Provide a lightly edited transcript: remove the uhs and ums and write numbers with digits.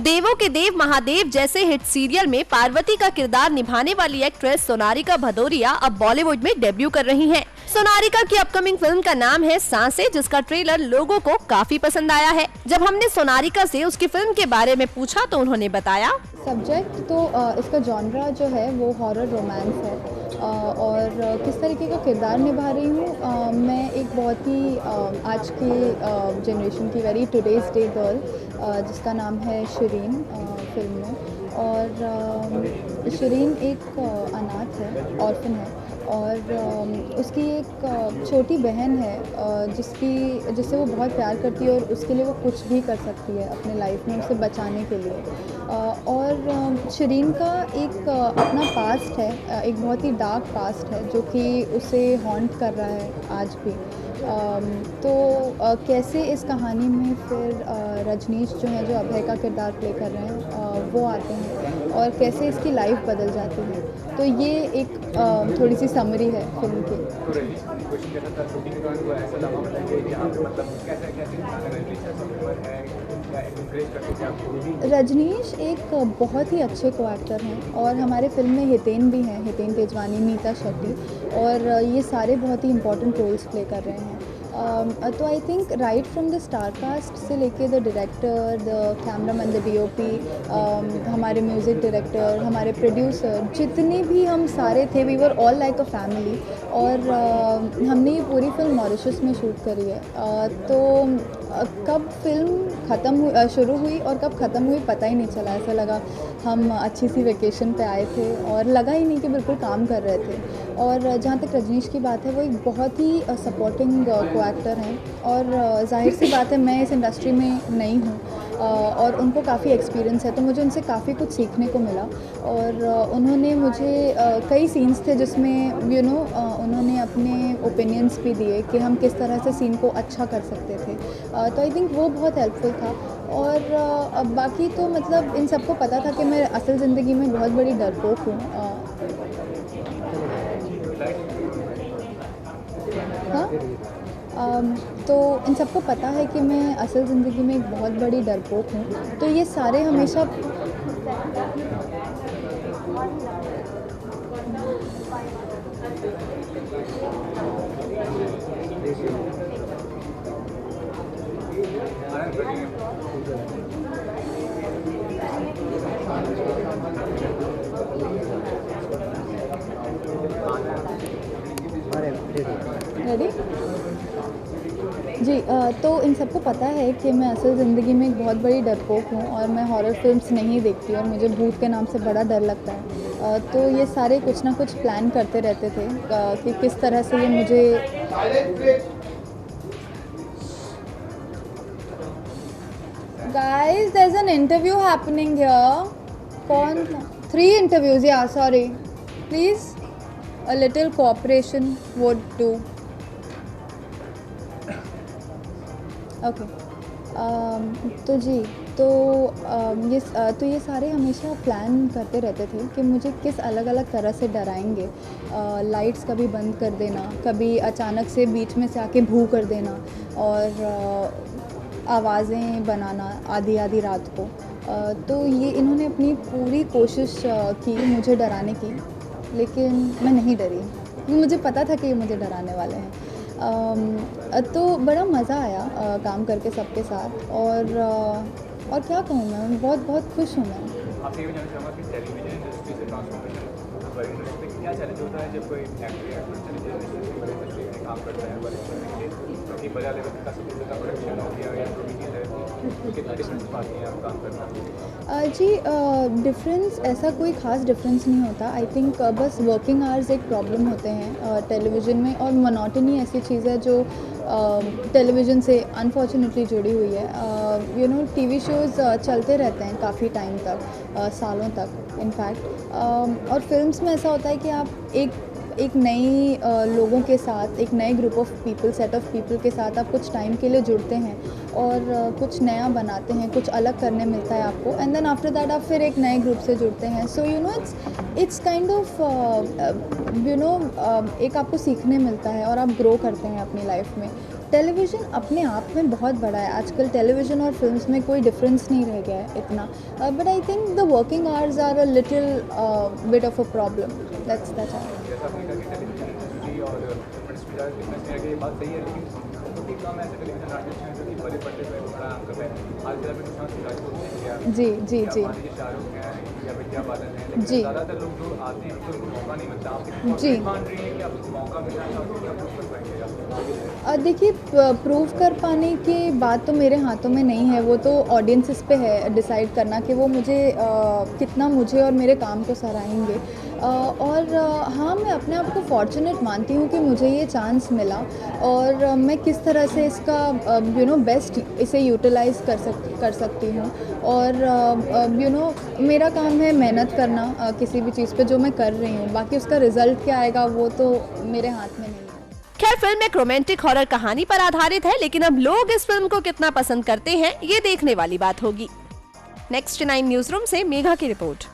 देवों के देव महादेव जैसे हिट सीरियल में पार्वती का किरदार निभाने वाली एक्ट्रेस सोनारिका भदौरिया अब बॉलीवुड में डेब्यू कर रही हैं। सोनारिका की अपकमिंग फिल्म का नाम है सांसें, जिसका ट्रेलर लोगों को काफी पसंद आया है। जब हमने सोनारिका से उसकी फिल्म के बारे में पूछा तो उन्होंने बताया, सब्जेक्ट तो इसका जॉनरा जो है वो हॉरर रोमांस है और किस तरीके का किरदार निभा रही हूँ। मैं एक बहुत ही आज के जनरेशन की वेरी टुडेज डे गर्ल जिसका नाम है शिरीन फिल्म में। और शिरीन एक अनाथ है, ऑर्फन है और उसकी एक छोटी बहन है जिससे वो बहुत प्यार करती है और उसके लिए वो कुछ भी कर सकती है अपने लाइफ में उसे बचाने के लिए। और शिरीन का एक अपना पास्ट है, एक बहुत ही डार्क पास्ट है जो कि उसे हॉन्ट कर रहा है आज भी। तो कैसे इस कहानी में फिर रजनीश जो है, जो अभय का किरदार प्ले कर रहे हैं, वो आते हैं और कैसे इसकी लाइफ बदल जाती है। तो ये एक थोड़ी सी समरी है फिल्म की। रजनीश एक बहुत ही अच्छे को एक्टर हैं और हमारे फिल्म में हितेन भी हैं, हितेन तेजवानी, नीता शेट्टी, और ये सारे बहुत ही इम्पोर्टेंट रोल्स प्ले कर रहे हैं। तो I think right from the star cast से लेके the director, the cameraman, the DOP, हमारे म्यूज़िक डायरेक्टर, हमारे प्रोड्यूसर, जितने भी हम सारे थे, we were all like a family. और हमने ये पूरी फिल्म मॉरिशस में शूट करी है। तो कब फिल्म शुरू हुई और कब ख़त्म हुई पता ही नहीं चला। ऐसा लगा हम अच्छी सी वेकेशन पे आए थे और लगा ही नहीं कि बिल्कुल काम कर रहे थे। और जहाँ तक रजनीश की बात है, वो एक बहुत ही सपोर्टिंग को एक्टर हैं और जाहिर सी बात है मैं इस इंडस्ट्री में नई हूँ और उनको काफ़ी एक्सपीरियंस है, तो मुझे उनसे काफ़ी कुछ सीखने को मिला। और उन्होंने मुझे कई सीन्स थे जिसमें उन्होंने अपने ओपिनियंस भी दिए कि हम किस तरह से सीन को अच्छा कर सकते थे। तो आई थिंक वो बहुत हेल्पफुल था। और बाकी तो मतलब इन सबको पता था कि मैं असल ज़िंदगी में बहुत बड़ी डरपोक हूँ। हाँ, तो इन सबको पता है कि मैं असल ज़िंदगी में एक बहुत बड़ी डरपोक हूँ। तो ये सारे हमेशा रेडी जी। तो इन सबको पता है कि मैं असल ज़िंदगी में एक बहुत बड़ी डरपोक हूँ और मैं हॉरर फिल्म्स नहीं देखती और मुझे भूत के नाम से बड़ा डर लगता है। तो ये सारे कुछ ना कुछ प्लान करते रहते थे कि किस तरह से ये मुझे Guys, there's an interview happening here. कौन? 3 interviews, yeah, sorry. Please, a little cooperation would do. Okay. तो जी, तो ये सारे हमेशा प्लान करते रहते थे कि मुझे किस अलग अलग तरह से डराएंगे। लाइट्स कभी बंद कर देना, कभी अचानक से बीच में से आके भू कर देना और आवाज़ें बनाना आधी आधी रात को। तो ये इन्होंने अपनी पूरी कोशिश की मुझे डराने की, लेकिन मैं नहीं डरी क्योंकि मुझे पता था कि ये मुझे डराने वाले हैं। तो बड़ा मज़ा आया काम करके सबके साथ। और क्या कहूँ, मैं बहुत बहुत खुश हूँ। मैं आपसे ये जानना चाहूँगा कि टेलीविजन इंडस्ट्री से ट्रांसफॉर्मेशन क्या चैलेंज होता है जब कोई इंडस्ट्री में काम करता है, अपनी बजा लेवल का सबसे ज़्यादा प्रोडक्शन हो गया या जो भी चीज़ है, कितना डिफरेंस पाती हैं आप काम करना? जी, डिफरेंस ऐसा कोई ख़ास डिफरेंस नहीं होता। आई थिंक बस वर्किंग आवर्स एक प्रॉब्लम होते हैं टेलीविज़न में, और मोनोटनी ऐसी चीज़ है जो टेलीविज़न से अनफॉर्चुनेटली जुड़ी हुई है। टीवी शोज़ चलते रहते हैं काफ़ी टाइम तक, सालों तक इनफैक्ट। और फिल्म्स में ऐसा होता है कि आप एक एक नई लोगों के साथ, एक नए group of people, set of people के साथ आप कुछ टाइम के लिए जुड़ते हैं और कुछ नया बनाते हैं, कुछ अलग करने मिलता है आपको, एंड देन आफ्टर दैट आप फिर एक नए ग्रुप से जुड़ते हैं. So you know it's kind of एक आपको सीखने मिलता है और आप ग्रो करते हैं अपनी लाइफ में. टेलीविज़न अपने आप में बहुत बड़ा है. आजकल टेलीविज़न और फिल्म्स में कोई डिफरेंस नहीं रह गया है इतना. But I think the working hours are a little bit of a problem. That's जैसा आपने कहा कि टेलीविजन इंडस्ट्री और फिल्म बिजनेस में ये बात सही है, लेकिन बहुत ही कम ऐसे टेलीविजन आर्टिस्ट हैं जो कि बड़े पर्दे पर बड़ा काम कर रहे हैं. हाल फिलहाल में निशांत सिराज को देख लिया, जी जी जी मान लीजिए शाहरुख हैं या विद्या बालन हैं, लेकिन जी. ज़्यादातर लोग जो आते हैं उनको मौका नहीं मिलता. आप जी. मान रही हैं कि आपको मौका मिल रहा है और आप प्रूव कर पाएंगे आप? देखिए, प्रूव कर पाने की बात तो मेरे हाथों में नहीं है. वो तो ऑडियंसेस पे है डिसाइड करना कि वो मुझे कितना मुझे और मेरे काम को सराहेंगे. और हाँ, मैं अपने आप को फॉर्चुनेट मानती हूँ कि मुझे ये चांस मिला और मैं किस तरह से इसका बेस्ट इसे यूटिलाइज़ कर सकती हूँ. और मेरा काम है मेहनत करना किसी भी चीज़ पे जो मैं कर रही हूँ. बाकी उसका रिजल्ट क्या आएगा वो तो मेरे हाथ में नहीं है. खैर, फिल्म एक रोमांटिक हॉरर कहानी पर आधारित है, लेकिन अब लोग इस फिल्म को कितना पसंद करते हैं ये देखने वाली बात होगी. नेक्स्ट 9 न्यूज़ रूम से मेघा की रिपोर्ट.